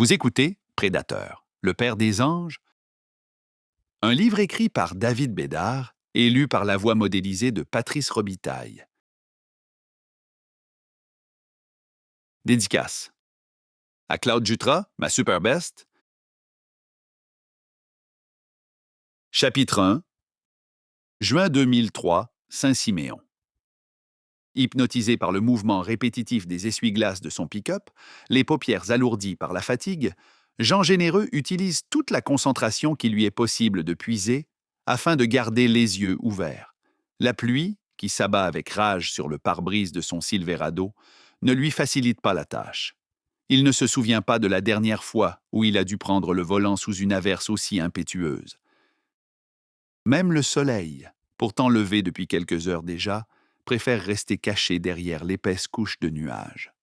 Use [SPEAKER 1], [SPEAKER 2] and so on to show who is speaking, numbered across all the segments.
[SPEAKER 1] Vous écoutez Prédateur, le père des anges, un livre écrit par David Bédard et lu par la voix modélisée de Patrice Robitaille. Dédicace à Claude Jutras, ma super best. Chapitre 1, juin 2003, Saint-Siméon. Hypnotisé par le mouvement répétitif des essuie-glaces de son pick-up, les paupières alourdies par la fatigue, Jean Généreux utilise toute la concentration qui lui est possible de puiser afin de garder les yeux ouverts. La pluie, qui s'abat avec rage sur le pare-brise de son Silverado, ne lui facilite pas la tâche. Il ne se souvient pas de la dernière fois où il a dû prendre le volant sous une averse aussi impétueuse. Même le soleil, pourtant levé depuis quelques heures déjà, préfère rester caché derrière l'épaisse couche de nuages.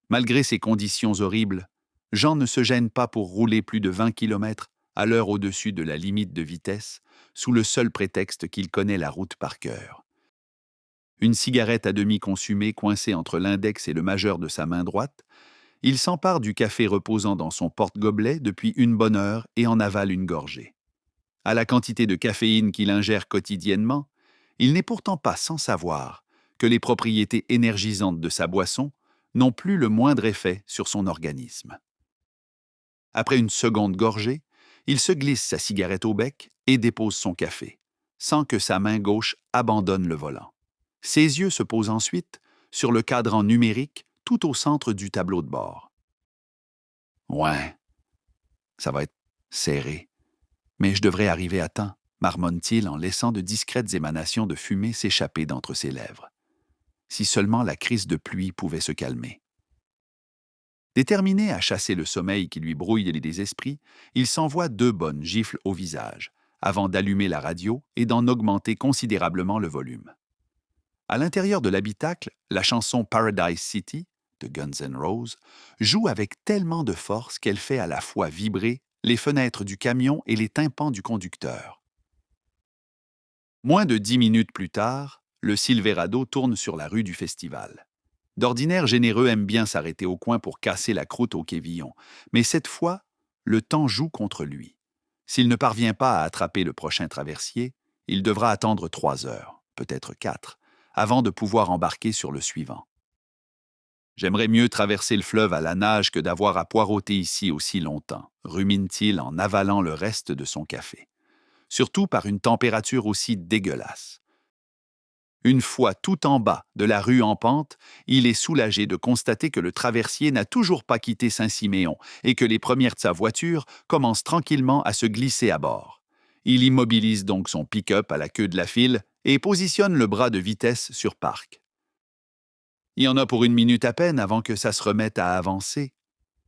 [SPEAKER 1] Malgré ces conditions horribles, Jean ne se gêne pas pour rouler plus de 20 km à l'heure au-dessus de la limite de vitesse, sous le seul prétexte qu'il connaît la route par cœur. Une cigarette à demi consumée coincée entre l'index et le majeur de sa main droite, il s'empare du café reposant dans son porte-gobelet depuis une bonne heure et en avale une gorgée. À la quantité de caféine qu'il ingère quotidiennement, il n'est pourtant pas sans savoir que les propriétés énergisantes de sa boisson n'ont plus le moindre effet sur son organisme. Après une seconde gorgée, il se glisse sa cigarette au bec et dépose son café, sans que sa main gauche abandonne le volant. Ses yeux se posent ensuite sur le cadran numérique tout au centre du tableau de bord. Ouais, ça va être serré. Mais je devrais arriver à temps, marmonne-t-il en laissant de discrètes émanations de fumée s'échapper d'entre ses lèvres. Si seulement la crise de pluie pouvait se calmer. Déterminé à chasser le sommeil qui lui brouille les esprits, il s'envoie 2 bonnes gifles au visage, avant d'allumer la radio et d'en augmenter considérablement le volume. À l'intérieur de l'habitacle, la chanson Paradise City, de Guns N' Roses, joue avec tellement de force qu'elle fait à la fois vibrer les fenêtres du camion et les tympans du conducteur. Moins de 10 minutes plus tard, le Silverado tourne sur la rue du Festival. D'ordinaire, Généreux aime bien s'arrêter au coin pour casser la croûte au quévillon, mais cette fois, le temps joue contre lui. S'il ne parvient pas à attraper le prochain traversier, il devra attendre 3 heures, peut-être 4, avant de pouvoir embarquer sur le suivant. J'aimerais mieux traverser le fleuve à la nage que d'avoir à poireauter ici aussi longtemps, rumine-t-il en avalant le reste de son café. Surtout par une température aussi dégueulasse. Une fois tout en bas de la rue en pente, il est soulagé de constater que le traversier n'a toujours pas quitté Saint-Siméon et que les premières de sa voiture commencent tranquillement à se glisser à bord. Il immobilise donc son pick-up à la queue de la file et positionne le bras de vitesse sur parc. Il y en a pour 1 minute à peine avant que ça se remette à avancer.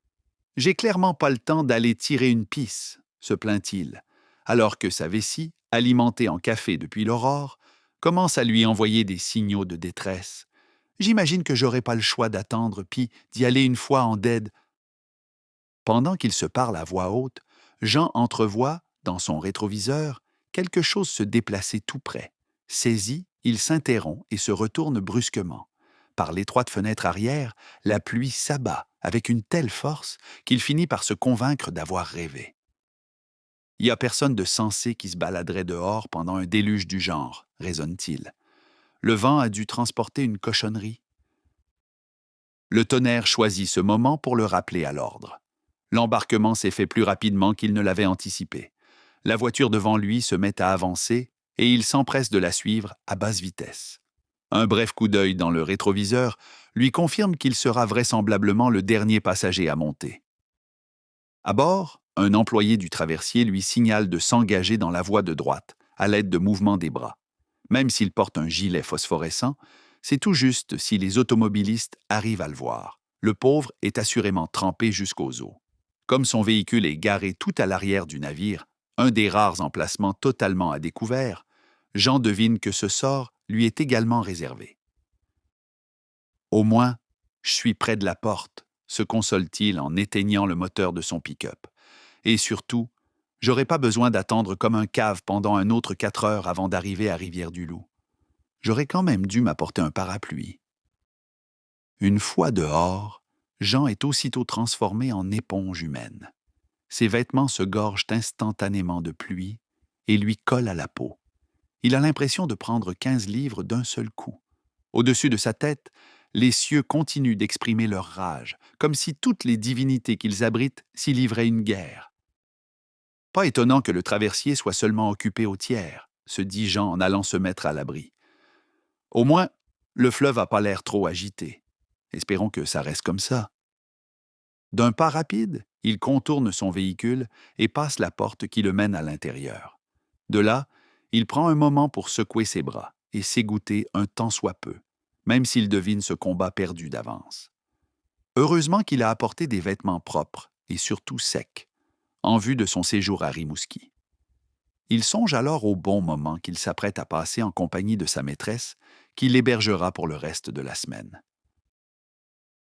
[SPEAKER 1] « J'ai clairement pas le temps d'aller tirer une pisse », se plaint-il, alors que sa vessie, alimentée en café depuis l'aurore, commence à lui envoyer des signaux de détresse. J'imagine que j'aurai pas le choix d'attendre puis d'y aller une fois en dead. Pendant qu'il se parle à voix haute, Jean entrevoit, dans son rétroviseur, quelque chose se déplacer tout près. Saisi, il s'interrompt et se retourne brusquement. Par l'étroite fenêtre arrière, la pluie s'abat avec une telle force qu'il finit par se convaincre d'avoir rêvé. Il n'y a personne de sensé qui se baladerait dehors pendant un déluge du genre, raisonne-t-il. Le vent a dû transporter une cochonnerie. Le tonnerre choisit ce moment pour le rappeler à l'ordre. L'embarquement s'est fait plus rapidement qu'il ne l'avait anticipé. La voiture devant lui se met à avancer et il s'empresse de la suivre à basse vitesse. Un bref coup d'œil dans le rétroviseur lui confirme qu'il sera vraisemblablement le dernier passager à monter. À bord, un employé du traversier lui signale de s'engager dans la voie de droite, à l'aide de mouvements des bras. Même s'il porte un gilet phosphorescent, c'est tout juste si les automobilistes arrivent à le voir. Le pauvre est assurément trempé jusqu'aux os. Comme son véhicule est garé tout à l'arrière du navire, un des rares emplacements totalement à découvert, Jean devine que ce sort lui est également réservé. Au moins, je suis près de la porte, se console-t-il en éteignant le moteur de son pick-up. Et surtout, j'aurais pas besoin d'attendre comme un cave pendant un autre 4 heures avant d'arriver à Rivière-du-Loup. J'aurais quand même dû m'apporter un parapluie. Une fois dehors, Jean est aussitôt transformé en éponge humaine. Ses vêtements se gorgent instantanément de pluie et lui collent à la peau. Il a l'impression de prendre 15 livres d'un seul coup. Au-dessus de sa tête, les cieux continuent d'exprimer leur rage, comme si toutes les divinités qu'ils abritent s'y livraient une guerre. Pas étonnant que le traversier soit seulement occupé au tiers, se dit Jean en allant se mettre à l'abri. Au moins, le fleuve n'a pas l'air trop agité. Espérons que ça reste comme ça. D'un pas rapide, il contourne son véhicule et passe la porte qui le mène à l'intérieur. De là, il prend un moment pour secouer ses bras et s'égoutter un tant soit peu, même s'il devine ce combat perdu d'avance. Heureusement qu'il a apporté des vêtements propres et surtout secs, en vue de son séjour à Rimouski. Il songe alors au bon moment qu'il s'apprête à passer en compagnie de sa maîtresse, qui l'hébergera pour le reste de la semaine.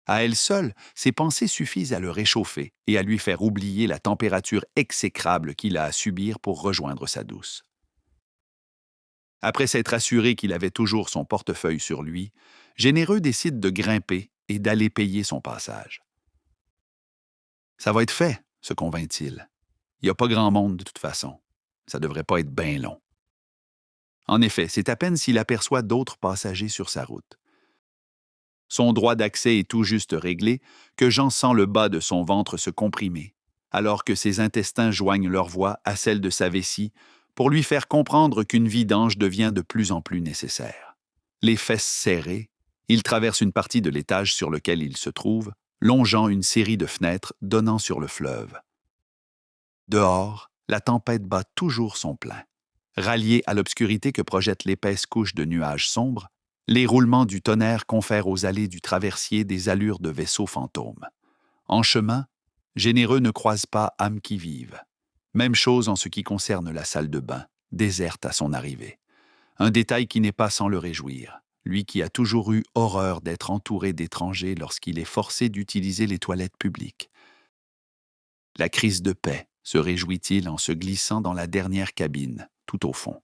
[SPEAKER 1] À elle seule, ses pensées suffisent à le réchauffer et à lui faire oublier la température exécrable qu'il a à subir pour rejoindre sa douce. Après s'être assuré qu'il avait toujours son portefeuille sur lui, Généreux décide de grimper et d'aller payer son passage. Ça va être fait, se convainc-il. Il n'y a pas grand monde de toute façon. Ça devrait pas être bien long. En effet, c'est à peine s'il aperçoit d'autres passagers sur sa route. Son droit d'accès est tout juste réglé que Jean sent le bas de son ventre se comprimer, alors que ses intestins joignent leur voix à celle de sa vessie pour lui faire comprendre qu'une vidange devient de plus en plus nécessaire. Les fesses serrées, il traverse une partie de l'étage sur lequel il se trouve, longeant une série de fenêtres donnant sur le fleuve. Dehors, la tempête bat toujours son plein. Ralliée à l'obscurité que projette l'épaisse couche de nuages sombres, les roulements du tonnerre confèrent aux allées du traversier des allures de vaisseau fantôme. En chemin, Généreux ne croise pas âme qui vive. Même chose en ce qui concerne la salle de bain, déserte à son arrivée. Un détail qui n'est pas sans le réjouir, lui qui a toujours eu horreur d'être entouré d'étrangers lorsqu'il est forcé d'utiliser les toilettes publiques. La crise de paix, se réjouit-il en se glissant dans la dernière cabine, tout au fond.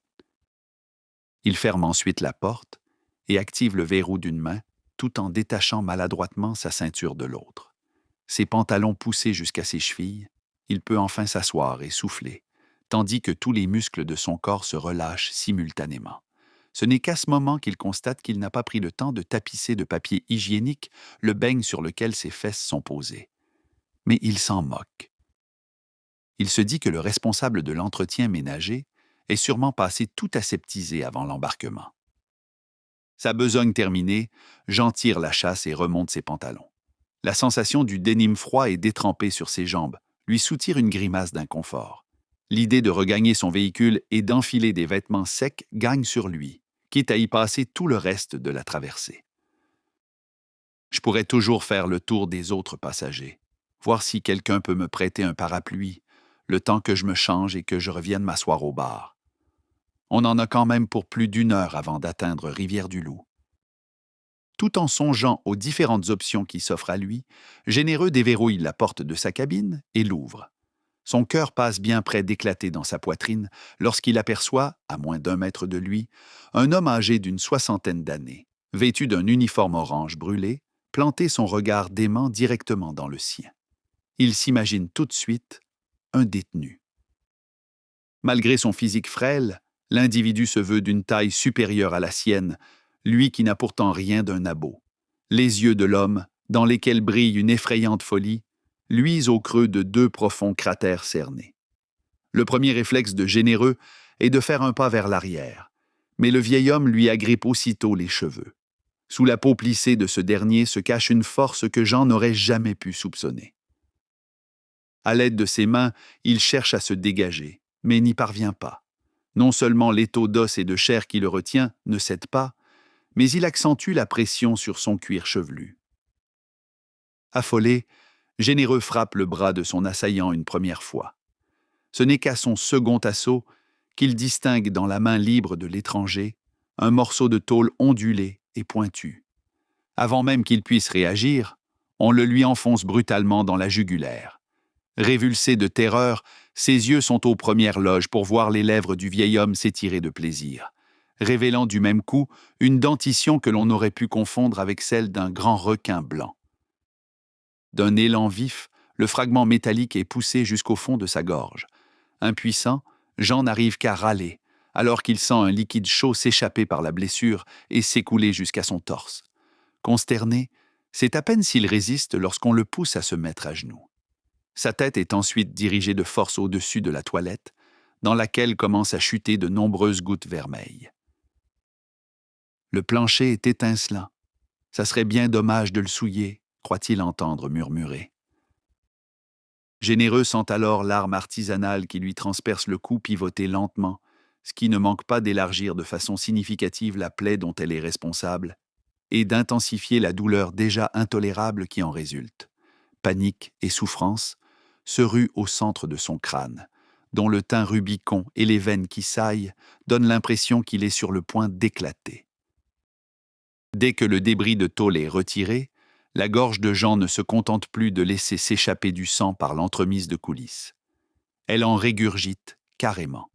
[SPEAKER 1] Il ferme ensuite la porte et active le verrou d'une main, tout en détachant maladroitement sa ceinture de l'autre. Ses pantalons poussés jusqu'à ses chevilles, il peut enfin s'asseoir et souffler, tandis que tous les muscles de son corps se relâchent simultanément. Ce n'est qu'à ce moment qu'il constate qu'il n'a pas pris le temps de tapisser de papier hygiénique le beigne sur lequel ses fesses sont posées. Mais il s'en moque. Il se dit que le responsable de l'entretien ménager est sûrement passé tout aseptisé avant l'embarquement. Sa besogne terminée, Jean tire la chasse et remonte ses pantalons. La sensation du dénime froid et détrempé sur ses jambes lui soutire une grimace d'inconfort. L'idée de regagner son véhicule et d'enfiler des vêtements secs gagne sur lui, quitte à y passer tout le reste de la traversée. Je pourrais toujours faire le tour des autres passagers, voir si quelqu'un peut me prêter un parapluie, le temps que je me change et que je revienne m'asseoir au bar. On en a quand même pour plus d'1 heure avant d'atteindre Rivière-du-Loup. Tout en songeant aux différentes options qui s'offrent à lui, Généreux déverrouille la porte de sa cabine et l'ouvre. Son cœur passe bien près d'éclater dans sa poitrine lorsqu'il aperçoit, à moins d'1 mètre de lui, un homme âgé d'une 60aine d'années, vêtu d'un uniforme orange brûlé, planter son regard dément directement dans le sien. Il s'imagine tout de suite un détenu. Malgré son physique frêle, l'individu se veut d'une taille supérieure à la sienne, lui qui n'a pourtant rien d'un abo. Les yeux de l'homme, dans lesquels brille une effrayante folie, luisent au creux de 2 profonds cratères cernés. Le premier réflexe de Généreux est de faire un pas vers l'arrière, mais le vieil homme lui agrippe aussitôt les cheveux. Sous la peau plissée de ce dernier se cache une force que Jean n'aurait jamais pu soupçonner. À l'aide de ses mains, il cherche à se dégager, mais n'y parvient pas. Non seulement l'étau d'os et de chair qui le retient ne cède pas, mais il accentue la pression sur son cuir chevelu. Affolé, Généreux frappe le bras de son assaillant une première fois. Ce n'est qu'à son second assaut qu'il distingue dans la main libre de l'étranger un morceau de tôle ondulé et pointu. Avant même qu'il puisse réagir, on le lui enfonce brutalement dans la jugulaire. Révulsé de terreur, ses yeux sont aux premières loges pour voir les lèvres du vieil homme s'étirer de plaisir, révélant du même coup une dentition que l'on aurait pu confondre avec celle d'un grand requin blanc. D'un élan vif, le fragment métallique est poussé jusqu'au fond de sa gorge. Impuissant, Jean n'arrive qu'à râler, alors qu'il sent un liquide chaud s'échapper par la blessure et s'écouler jusqu'à son torse. Consterné, c'est à peine s'il résiste lorsqu'on le pousse à se mettre à genoux. Sa tête est ensuite dirigée de force au-dessus de la toilette, dans laquelle commencent à chuter de nombreuses gouttes vermeilles. Le plancher est étincelant. Ça serait bien dommage de le souiller, croit-il entendre murmurer. Généreux sent alors l'arme artisanale qui lui transperce le cou pivoter lentement, ce qui ne manque pas d'élargir de façon significative la plaie dont elle est responsable et d'intensifier la douleur déjà intolérable qui en résulte. Panique et souffrance se ruent au centre de son crâne, dont le teint rubicond et les veines qui saillent donnent l'impression qu'il est sur le point d'éclater. Dès que le débris de tôle est retiré, la gorge de Jean ne se contente plus de laisser s'échapper du sang par l'entremise de coulisses. Elle en régurgite carrément.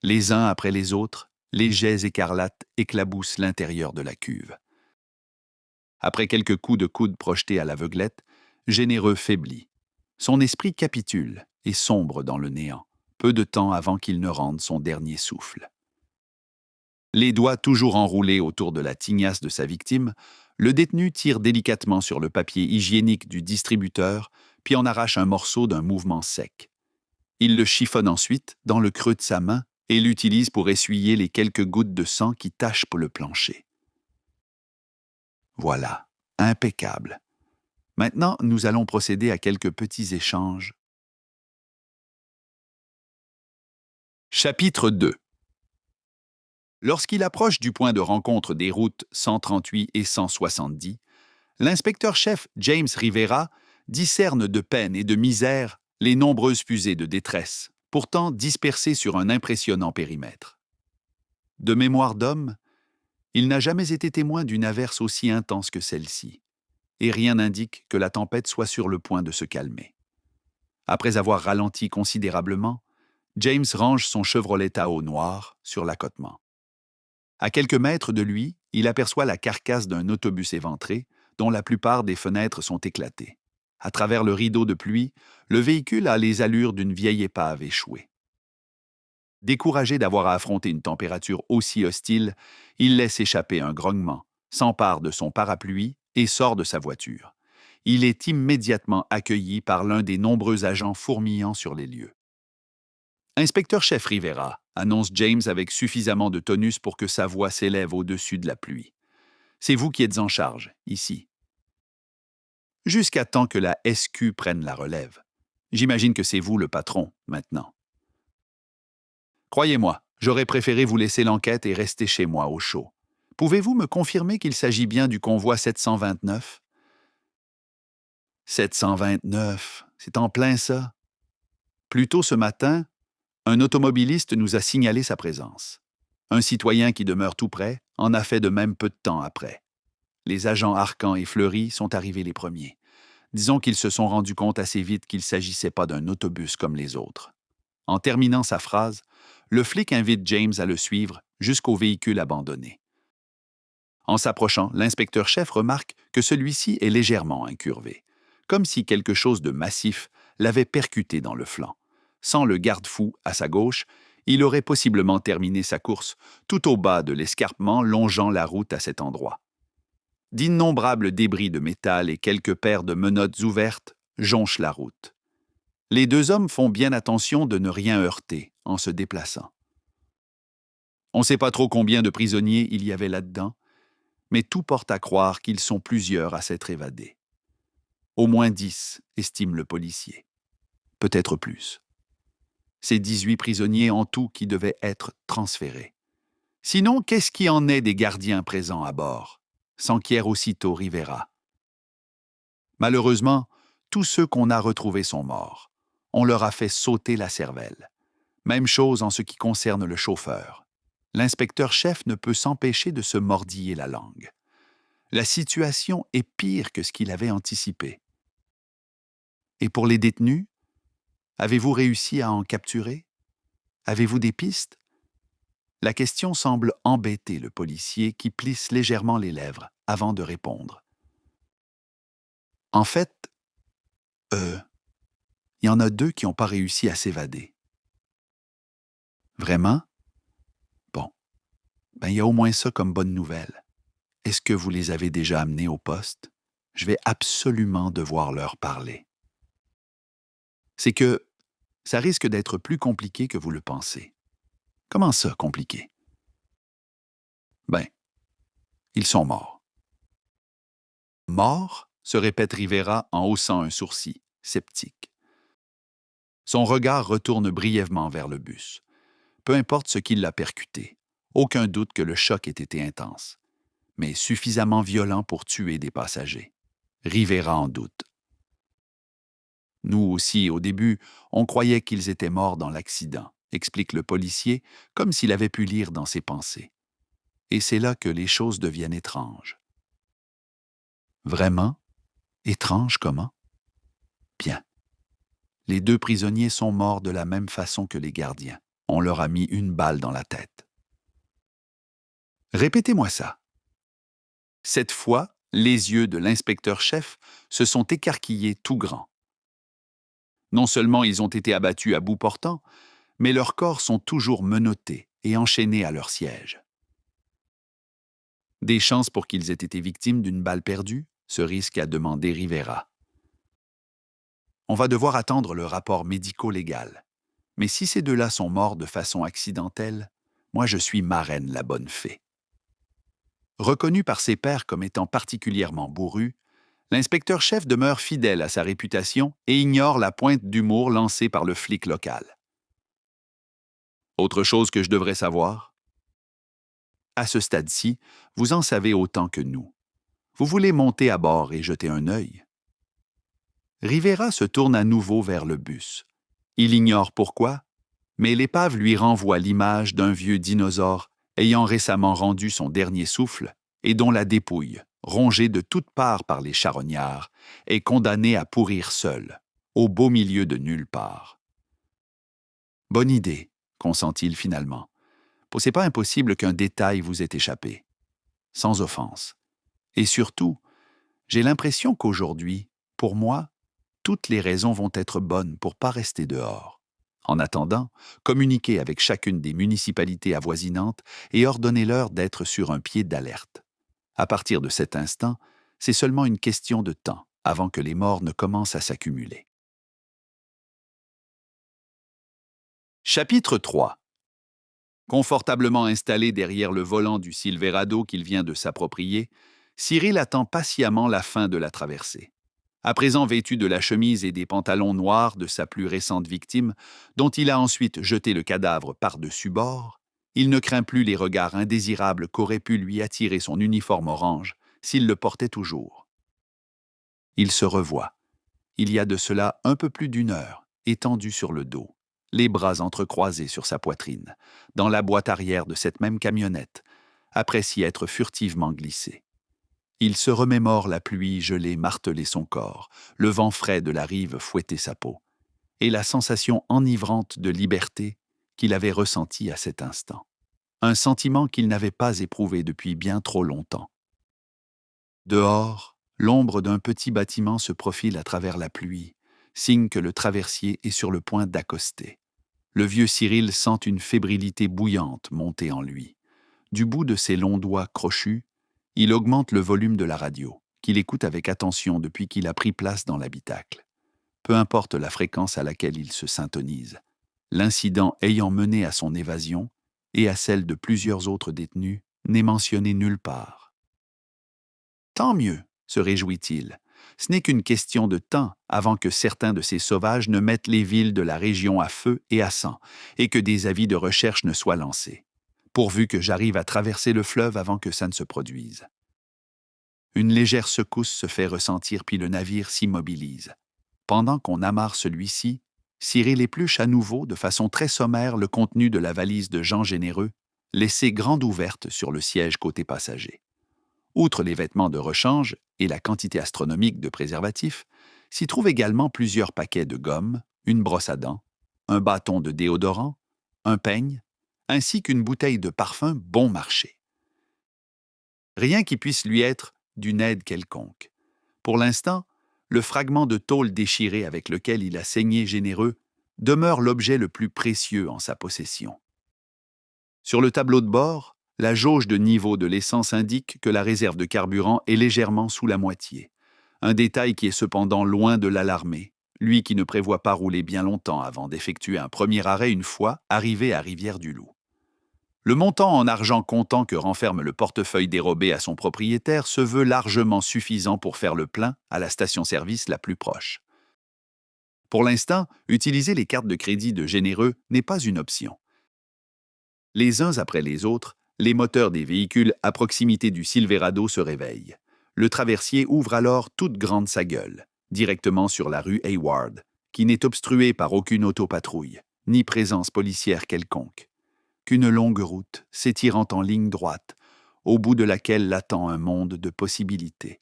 [SPEAKER 1] Les uns après les autres, les jets écarlates éclaboussent l'intérieur de la cuve. Après quelques coups de coude projetés à l'aveuglette, Généreux faiblit. Son esprit capitule et sombre dans le néant, peu de temps avant qu'il ne rende son dernier souffle. Les doigts toujours enroulés autour de la tignasse de sa victime, le détenu tire délicatement sur le papier hygiénique du distributeur, puis en arrache un morceau d'un mouvement sec. Il le chiffonne ensuite dans le creux de sa main et l'utilise pour essuyer les quelques gouttes de sang qui tachent le plancher. Voilà, impeccable. Maintenant, nous allons procéder à quelques petits échanges. Chapitre 2. Lorsqu'il approche du point de rencontre des routes 138 et 170, l'inspecteur-chef James Rivera discerne de peine et de misère les nombreuses fusées de détresse, pourtant dispersées sur un impressionnant périmètre. De mémoire d'homme, il n'a jamais été témoin d'une averse aussi intense que celle-ci, et rien n'indique que la tempête soit sur le point de se calmer. Après avoir ralenti considérablement, James range son Chevrolet Tahoe noir sur l'accotement. À quelques mètres de lui, il aperçoit la carcasse d'un autobus éventré, dont la plupart des fenêtres sont éclatées. À travers le rideau de pluie, le véhicule a les allures d'une vieille épave échouée. Découragé d'avoir à affronter une température aussi hostile, il laisse échapper un grognement, s'empare de son parapluie et sort de sa voiture. Il est immédiatement accueilli par l'un des nombreux agents fourmillant sur les lieux. Inspecteur-chef Rivera, annonce James avec suffisamment de tonus pour que sa voix s'élève au-dessus de la pluie. C'est vous qui êtes en charge, ici. Jusqu'à temps que la SQ prenne la relève. J'imagine que c'est vous le patron, maintenant. Croyez-moi, j'aurais préféré vous laisser l'enquête et rester chez moi au chaud. Pouvez-vous me confirmer qu'il s'agit bien du convoi 729? 729, c'est en plein ça. Plus tôt ce matin, un automobiliste nous a signalé sa présence. Un citoyen qui demeure tout près en a fait de même peu de temps après. Les agents Arcan et Fleury sont arrivés les premiers. Disons qu'ils se sont rendus compte assez vite qu'il ne s'agissait pas d'un autobus comme les autres. En terminant sa phrase, le flic invite James à le suivre jusqu'au véhicule abandonné. En s'approchant, l'inspecteur-chef remarque que celui-ci est légèrement incurvé, comme si quelque chose de massif l'avait percuté dans le flanc. Sans le garde-fou à sa gauche, il aurait possiblement terminé sa course tout au bas de l'escarpement longeant la route à cet endroit. D'innombrables débris de métal et quelques paires de menottes ouvertes jonchent la route. Les deux hommes font bien attention de ne rien heurter en se déplaçant. On ne sait pas trop combien de prisonniers il y avait là-dedans, mais tout porte à croire qu'ils sont plusieurs à s'être évadés. Au moins 10, estime le policier. Peut-être plus. C'est 18 prisonniers en tout qui devaient être transférés. Sinon, qu'est-ce qui en est des gardiens présents à bord? S'enquiert aussitôt Rivera. Malheureusement, tous ceux qu'on a retrouvés sont morts. On leur a fait sauter la cervelle. Même chose en ce qui concerne le chauffeur. L'inspecteur-chef ne peut s'empêcher de se mordiller la langue. La situation est pire que ce qu'il avait anticipé. Et pour les détenus, avez-vous réussi à en capturer? Avez-vous des pistes? La question semble embêter le policier qui plisse légèrement les lèvres avant de répondre. En fait, Il y en a 2 qui n'ont pas réussi à s'évader. Vraiment? Bon, il y a au moins ça comme bonne nouvelle. Est-ce que vous les avez déjà amenés au poste? Je vais absolument devoir leur parler. C'est que ça risque d'être plus compliqué que vous le pensez. Comment ça, compliqué? Ben, ils sont morts. Morts? Se répète Rivera en haussant un sourcil, sceptique. Son regard retourne brièvement vers le bus. Peu importe ce qui l'a percuté, aucun doute que le choc ait été intense, mais suffisamment violent pour tuer des passagers. Rivera en doute. Nous aussi, au début, on croyait qu'ils étaient morts dans l'accident, explique le policier, comme s'il avait pu lire dans ses pensées. Et c'est là que les choses deviennent étranges. Vraiment? Étrange comment? Bien. Les 2 prisonniers sont morts de la même façon que les gardiens. On leur a mis une balle dans la tête. Répétez-moi ça. Cette fois, les yeux de l'inspecteur-chef se sont écarquillés tout grands. Non seulement ils ont été abattus à bout portant, mais leurs corps sont toujours menottés et enchaînés à leur siège. Des chances pour qu'ils aient été victimes d'une balle perdue, se risque à demander Rivera. On va devoir attendre le rapport médico-légal. Mais si ces 2-là sont morts de façon accidentelle, moi je suis marraine la bonne fée. Reconnu par ses pairs comme étant particulièrement bourru, l'inspecteur-chef demeure fidèle à sa réputation et ignore la pointe d'humour lancée par le flic local. Autre chose que je devrais savoir? À ce stade-ci, vous en savez autant que nous. Vous voulez monter à bord et jeter un œil? Rivera se tourne à nouveau vers le bus. Il ignore pourquoi, mais l'épave lui renvoie l'image d'un vieux dinosaure ayant récemment rendu son dernier souffle et dont la dépouille, rongée de toutes parts par les charognards, est condamnée à pourrir seule, au beau milieu de nulle part. Bonne idée, consent-il finalement. C'est pas impossible qu'un détail vous ait échappé. Sans offense. Et surtout, j'ai l'impression qu'aujourd'hui, pour moi, toutes les raisons vont être bonnes pour pas rester dehors. En attendant, communiquez avec chacune des municipalités avoisinantes et ordonnez-leur d'être sur un pied d'alerte. À partir de cet instant, c'est seulement une question de temps avant que les morts ne commencent à s'accumuler. Chapitre 3. Confortablement installé derrière le volant du Silverado qu'il vient de s'approprier, Cyril attend patiemment la fin de la traversée. À présent vêtu de la chemise et des pantalons noirs de sa plus récente victime, dont il a ensuite jeté le cadavre par-dessus bord, il ne craint plus les regards indésirables qu'aurait pu lui attirer son uniforme orange s'il le portait toujours. Il se revoit. Il y a de cela un peu plus d'1 heure, étendu sur le dos, les bras entrecroisés sur sa poitrine, dans la boîte arrière de cette même camionnette, après s'y être furtivement glissé. Il se remémore la pluie gelée marteler son corps, le vent frais de la rive fouetter sa peau, et la sensation enivrante de liberté qu'il avait ressentie à cet instant. Un sentiment qu'il n'avait pas éprouvé depuis bien trop longtemps. Dehors, l'ombre d'un petit bâtiment se profile à travers la pluie, signe que le traversier est sur le point d'accoster. Le vieux Cyril sent une fébrilité bouillante monter en lui. Du bout de ses longs doigts crochus, il augmente le volume de la radio, qu'il écoute avec attention depuis qu'il a pris place dans l'habitacle. Peu importe la fréquence à laquelle il se syntonise, l'incident ayant mené à son évasion et à celle de plusieurs autres détenus n'est mentionné nulle part. Tant mieux, se réjouit-il. Ce n'est qu'une question de temps avant que certains de ces sauvages ne mettent les villes de la région à feu et à sang, et que des avis de recherche ne soient lancés, pourvu que j'arrive à traverser le fleuve avant que ça ne se produise. Une légère secousse se fait ressentir puis le navire s'immobilise. Pendant qu'on amarre celui-ci, Cyril épluche à nouveau de façon très sommaire le contenu de la valise de Jean Généreux, laissée grande ouverte sur le siège côté passager. Outre les vêtements de rechange et la quantité astronomique de préservatifs, s'y trouvent également plusieurs paquets de gomme, une brosse à dents, un bâton de déodorant, un peigne, ainsi qu'une bouteille de parfum bon marché. Rien qui puisse lui être d'une aide quelconque. Pour l'instant, le fragment de tôle déchiré avec lequel il a saigné Généreux demeure l'objet le plus précieux en sa possession. Sur le tableau de bord, la jauge de niveau de l'essence indique que la réserve de carburant est légèrement sous la moitié. Un détail qui est cependant loin de l'alarmer, lui qui ne prévoit pas rouler bien longtemps avant d'effectuer un premier arrêt une fois arrivé à Rivière-du-Loup. Le montant en argent comptant que renferme le portefeuille dérobé à son propriétaire se veut largement suffisant pour faire le plein à la station-service la plus proche. Pour l'instant, utiliser les cartes de crédit de Généreux n'est pas une option. Les uns après les autres, les moteurs des véhicules à proximité du Silverado se réveillent. Le traversier ouvre alors toute grande sa gueule, directement sur la rue Hayward, qui n'est obstruée par aucune autopatrouille, ni présence policière quelconque. Qu'une longue route, s'étirant en ligne droite, au bout de laquelle l'attend un monde de possibilités.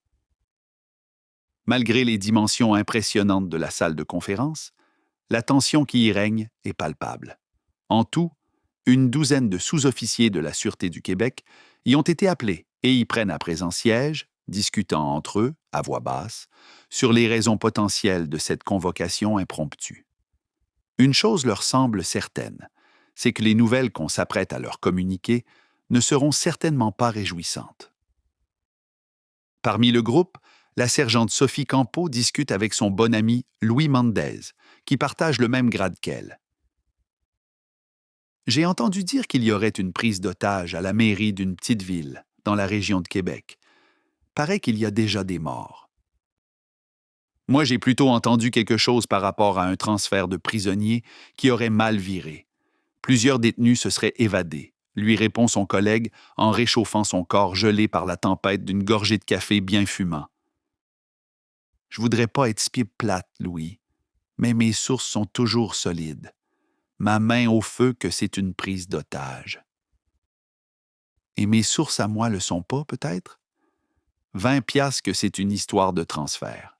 [SPEAKER 1] Malgré les dimensions impressionnantes de la salle de conférence, la tension qui y règne est palpable. En tout, une douzaine de sous-officiers de la Sûreté du Québec y ont été appelés et y prennent à présent siège, discutant entre eux, à voix basse, sur les raisons potentielles de cette convocation impromptue. Une chose leur semble certaine, c'est que les nouvelles qu'on s'apprête à leur communiquer ne seront certainement pas réjouissantes. Parmi le groupe, la sergente Sophie Campeau discute avec son bon ami Louis Mendez, qui partage le même grade qu'elle. J'ai entendu dire qu'il y aurait une prise d'otage à la mairie d'une petite ville, dans la région de Québec. Paraît qu'il y a déjà des morts. Moi, j'ai plutôt entendu quelque chose par rapport à un transfert de prisonniers qui aurait mal viré. Plusieurs détenus se seraient évadés, lui répond son collègue en réchauffant son corps gelé par la tempête d'une gorgée de café bien fumant. Je voudrais pas être spié plate, Louis, mais mes sources sont toujours solides. Ma main au feu que c'est une prise d'otage. Et mes sources à moi le sont pas, peut-être? 20 piastres que c'est une histoire de transfert.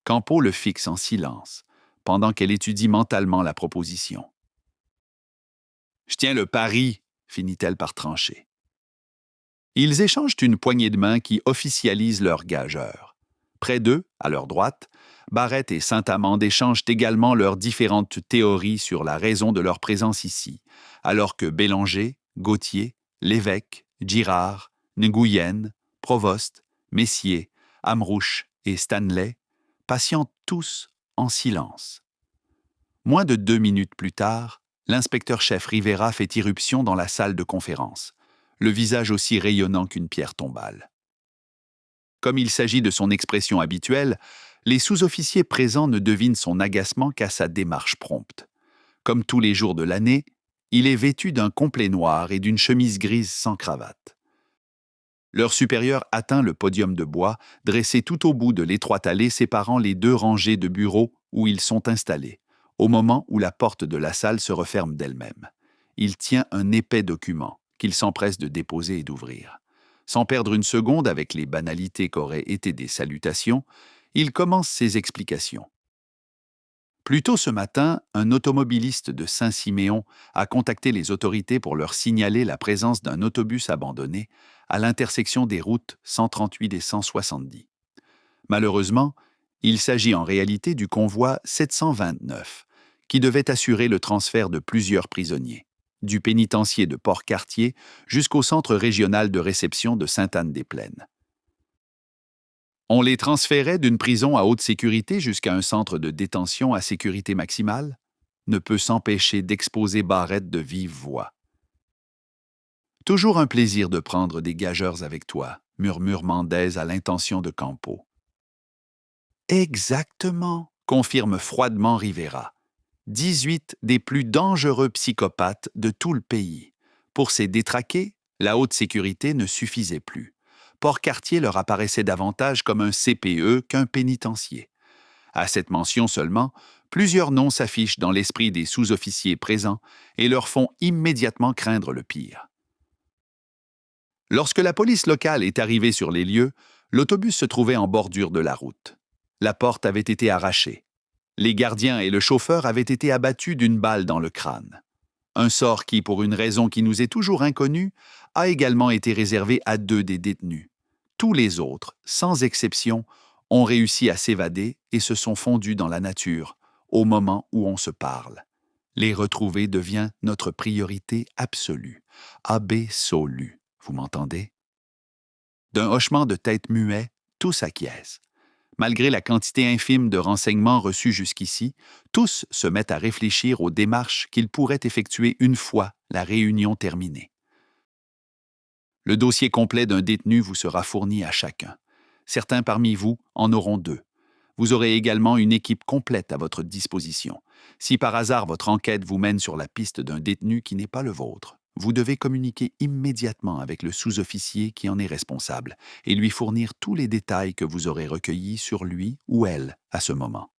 [SPEAKER 1] Campeau le fixe en silence, pendant qu'elle étudie mentalement la proposition. Je tiens le pari, finit-elle par trancher. Ils échangent une poignée de main qui officialise leur gageur. Près d'eux, à leur droite, Barrette et Saint-Amand échangent également leurs différentes théories sur la raison de leur présence ici, alors que Bélanger, Gauthier, Lévesque, Girard, Nguyen, Provost, Messier, Amrouche et Stanley patientent tous en silence. Moins de 2 minutes plus tard, l'inspecteur-chef Rivera fait irruption dans la salle de conférence, le visage aussi rayonnant qu'une pierre tombale. Comme il s'agit de son expression habituelle, les sous-officiers présents ne devinent son agacement qu'à sa démarche prompte. Comme tous les jours de l'année, il est vêtu d'un complet noir et d'une chemise grise sans cravate. Leur supérieur atteint le podium de bois, dressé tout au bout de l'étroite allée séparant les 2 rangées de bureaux où ils sont installés, au moment où la porte de la salle se referme d'elle-même. Il tient un épais document qu'il s'empresse de déposer et d'ouvrir. Sans perdre une seconde avec les banalités qu'auraient été des salutations, il commence ses explications. Plus tôt ce matin, un automobiliste de Saint-Siméon a contacté les autorités pour leur signaler la présence d'un autobus abandonné à l'intersection des routes 138 et 170. Malheureusement, il s'agit en réalité du convoi 729, qui devait assurer le transfert de plusieurs prisonniers, du pénitencier de Port-Cartier jusqu'au centre régional de réception de Sainte-Anne-des-Plaines. On les transférait d'une prison à haute sécurité jusqu'à un centre de détention à sécurité maximale, ne peut s'empêcher d'exposer Barrette de vive voix. Toujours un plaisir de prendre des gageurs avec toi, murmure Mendez à l'intention de Campeau. Exactement, confirme froidement Rivera. 18 des plus dangereux psychopathes de tout le pays. Pour ces détraqués, la haute sécurité ne suffisait plus. Port-Cartier leur apparaissait davantage comme un CPE qu'un pénitencier. À cette mention seulement, plusieurs noms s'affichent dans l'esprit des sous-officiers présents et leur font immédiatement craindre le pire. Lorsque la police locale est arrivée sur les lieux, l'autobus se trouvait en bordure de la route. La porte avait été arrachée. Les gardiens et le chauffeur avaient été abattus d'une balle dans le crâne. Un sort qui, pour une raison qui nous est toujours inconnue, a également été réservé à 2 des détenus. Tous les autres, sans exception, ont réussi à s'évader et se sont fondus dans la nature au moment où on se parle. Les retrouver devient notre priorité absolue. Absolue. Vous m'entendez? D'un hochement de tête muet, tous acquiescent. Malgré la quantité infime de renseignements reçus jusqu'ici, tous se mettent à réfléchir aux démarches qu'ils pourraient effectuer une fois la réunion terminée. Le dossier complet d'un détenu vous sera fourni à chacun. Certains parmi vous en auront 2. Vous aurez également une équipe complète à votre disposition. Si par hasard votre enquête vous mène sur la piste d'un détenu qui n'est pas le vôtre, vous devez communiquer immédiatement avec le sous-officier qui en est responsable et lui fournir tous les détails que vous aurez recueillis sur lui ou elle à ce moment.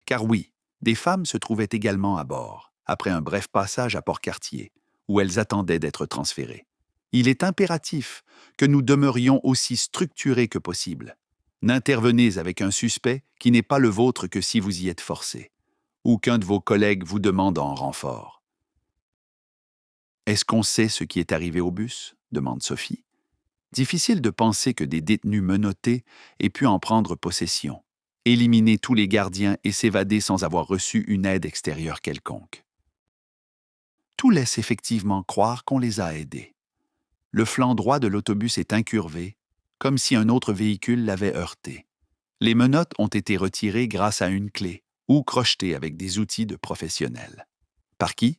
[SPEAKER 1] Car oui, des femmes se trouvaient également à bord, après un bref passage à Port-Cartier, où elles attendaient d'être transférées. Il est impératif que nous demeurions aussi structurés que possible. N'intervenez avec un suspect qui n'est pas le vôtre que si vous y êtes forcé, ou qu'un de vos collègues vous demande en renfort. Est-ce qu'on sait ce qui est arrivé au bus? Demande Sophie. Difficile de penser que des détenus menottés aient pu en prendre possession, éliminer tous les gardiens et s'évader sans avoir reçu une aide extérieure quelconque. Tout laisse effectivement croire qu'on les a aidés. Le flanc droit de l'autobus est incurvé, comme si un autre véhicule l'avait heurté. Les menottes ont été retirées grâce à une clé ou crochetées avec des outils de professionnels. Par qui?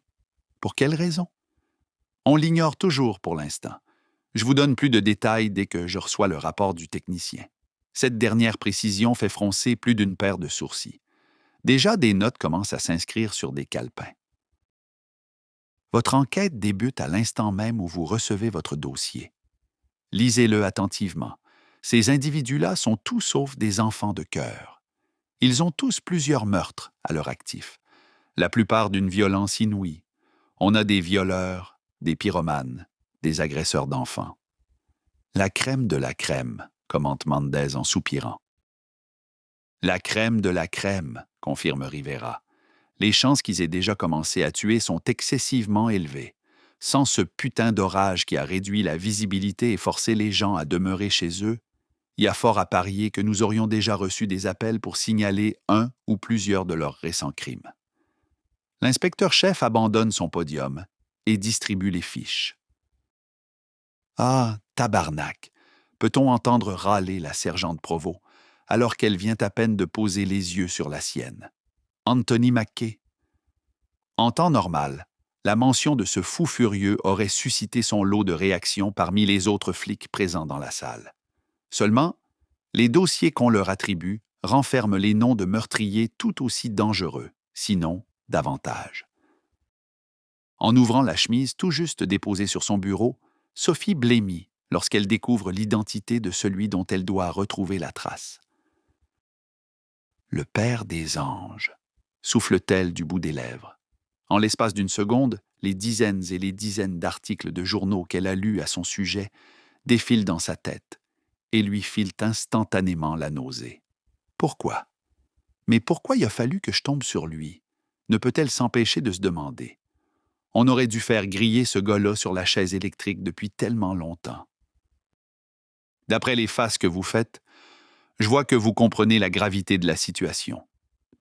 [SPEAKER 1] Pour quelle raison? On l'ignore toujours pour l'instant. Je vous donne plus de détails dès que je reçois le rapport du technicien. Cette dernière précision fait froncer plus d'une paire de sourcils. Déjà, des notes commencent à s'inscrire sur des calepins. Votre enquête débute à l'instant même où vous recevez votre dossier. Lisez-le attentivement. Ces individus-là sont tout sauf des enfants de cœur. Ils ont tous plusieurs meurtres à leur actif, la plupart d'une violence inouïe. On a des violeurs, des pyromanes, des agresseurs d'enfants. La crème de la crème, commente Mendez en soupirant. La crème de la crème, confirme Rivera. Les chances qu'ils aient déjà commencé à tuer sont excessivement élevées. Sans ce putain d'orage qui a réduit la visibilité et forcé les gens à demeurer chez eux, il y a fort à parier que nous aurions déjà reçu des appels pour signaler un ou plusieurs de leurs récents crimes. L'inspecteur-chef abandonne son podium et distribue les fiches. Ah, tabarnak! Peut-on entendre râler la sergente Provost, alors qu'elle vient à peine de poser les yeux sur la sienne. Anthony Mackay. En temps normal, la mention de ce fou furieux aurait suscité son lot de réactions parmi les autres flics présents dans la salle. Seulement, les dossiers qu'on leur attribue renferment les noms de meurtriers tout aussi dangereux, sinon davantage. En ouvrant la chemise tout juste déposée sur son bureau, Sophie blêmit lorsqu'elle découvre l'identité de celui dont elle doit retrouver la trace. Le Père des anges, souffle-t-elle du bout des lèvres. En l'espace d'une seconde, les dizaines et les dizaines d'articles de journaux qu'elle a lus à son sujet défilent dans sa tête et lui filent instantanément la nausée. Pourquoi? Mais pourquoi il a fallu que je tombe sur lui? Ne peut-elle s'empêcher de se demander. On aurait dû faire griller ce gars-là sur la chaise électrique depuis tellement longtemps. D'après les faces que vous faites, je vois que vous comprenez la gravité de la situation.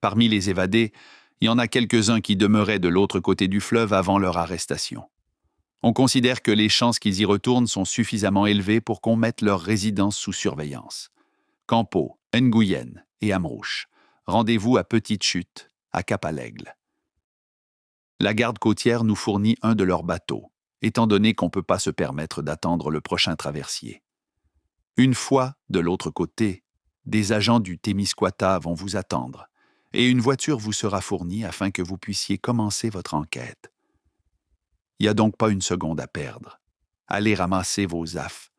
[SPEAKER 1] Parmi les évadés, il y en a quelques-uns qui demeuraient de l'autre côté du fleuve avant leur arrestation. On considère que les chances qu'ils y retournent sont suffisamment élevées pour qu'on mette leur résidence sous surveillance. Campo, Nguyen et Amrouche. Rendez-vous à Petite Chute, à Cap-à-l'Aigle. La garde côtière nous fournit un de leurs bateaux, étant donné qu'on ne peut pas se permettre d'attendre le prochain traversier. Une fois de l'autre côté, des agents du Témiscouata vont vous attendre, et une voiture vous sera fournie afin que vous puissiez commencer votre enquête. Il n'y a donc pas une seconde à perdre. Allez ramasser vos affes.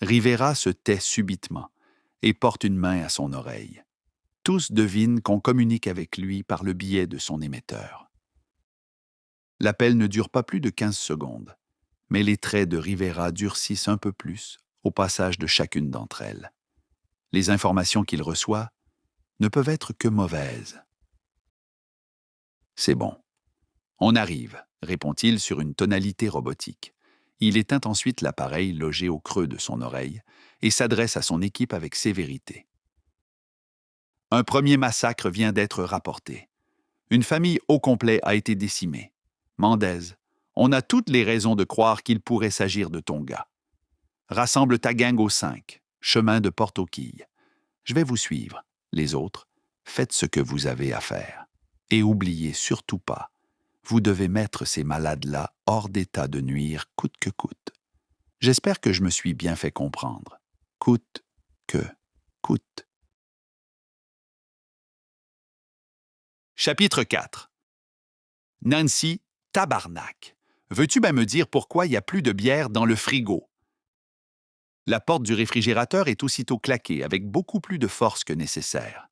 [SPEAKER 1] Rivera se tait subitement et porte une main à son oreille. Tous devinent qu'on communique avec lui par le biais de son émetteur. L'appel ne dure pas plus de 15 secondes, mais les traits de Rivera durcissent un peu plus au passage de chacune d'entre elles. Les informations qu'il reçoit ne peuvent être que mauvaises. « C'est bon. On arrive », répond-il sur une tonalité robotique. Il éteint ensuite l'appareil logé au creux de son oreille et s'adresse à son équipe avec sévérité. Un premier massacre vient d'être rapporté. Une famille au complet a été décimée. Mendez, on a toutes les raisons de croire qu'il pourrait s'agir de ton gars. Rassemble ta gang au 5, chemin de Porte-aux-Quilles. Je vais vous suivre. Les autres, faites ce que vous avez à faire. Et oubliez surtout pas, vous devez mettre ces malades-là hors d'état de nuire coûte que coûte. J'espère que je me suis bien fait comprendre. Coûte que coûte. Chapitre 4. Nancy, tabarnak. Veux-tu bien me dire pourquoi il n'y a plus de bière dans le frigo? La porte du réfrigérateur est aussitôt claquée avec beaucoup plus de force que nécessaire.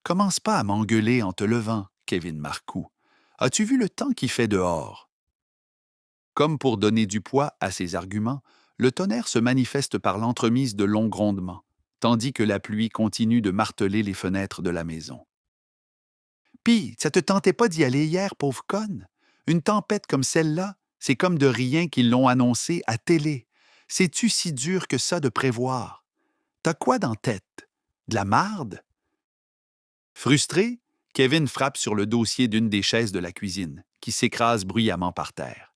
[SPEAKER 1] Commence pas à m'engueuler en te levant, Kevin Marcoux. As-tu vu le temps qu'il fait dehors? Comme pour donner du poids à ses arguments, le tonnerre se manifeste par l'entremise de longs grondements, tandis que la pluie continue de marteler les fenêtres de la maison. Pis, ça te tentait pas d'y aller hier, pauvre conne? Une tempête comme celle-là, c'est comme de rien qu'ils l'ont annoncé à télé. C'est-tu si dur que ça de prévoir? T'as quoi dans tête? De la marde? Frustré, Kevin frappe sur le dossier d'une des chaises de la cuisine, qui s'écrase bruyamment par terre.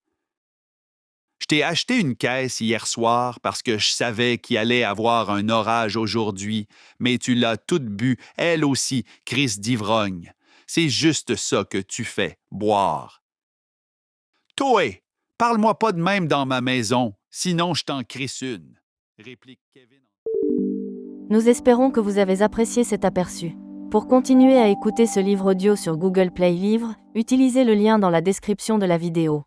[SPEAKER 1] Je t'ai acheté une caisse hier soir parce que je savais qu'il allait avoir un orage aujourd'hui, mais tu l'as toute bu, elle aussi, crise d'ivrogne. C'est juste ça que tu fais, boire. Toi, parle-moi pas de même dans ma maison, sinon je t'en crisse une, réplique Kevin.
[SPEAKER 2] Nous espérons que vous avez apprécié cet aperçu. Pour continuer à écouter ce livre audio sur Google Play Livres, utilisez le lien dans la description de la vidéo.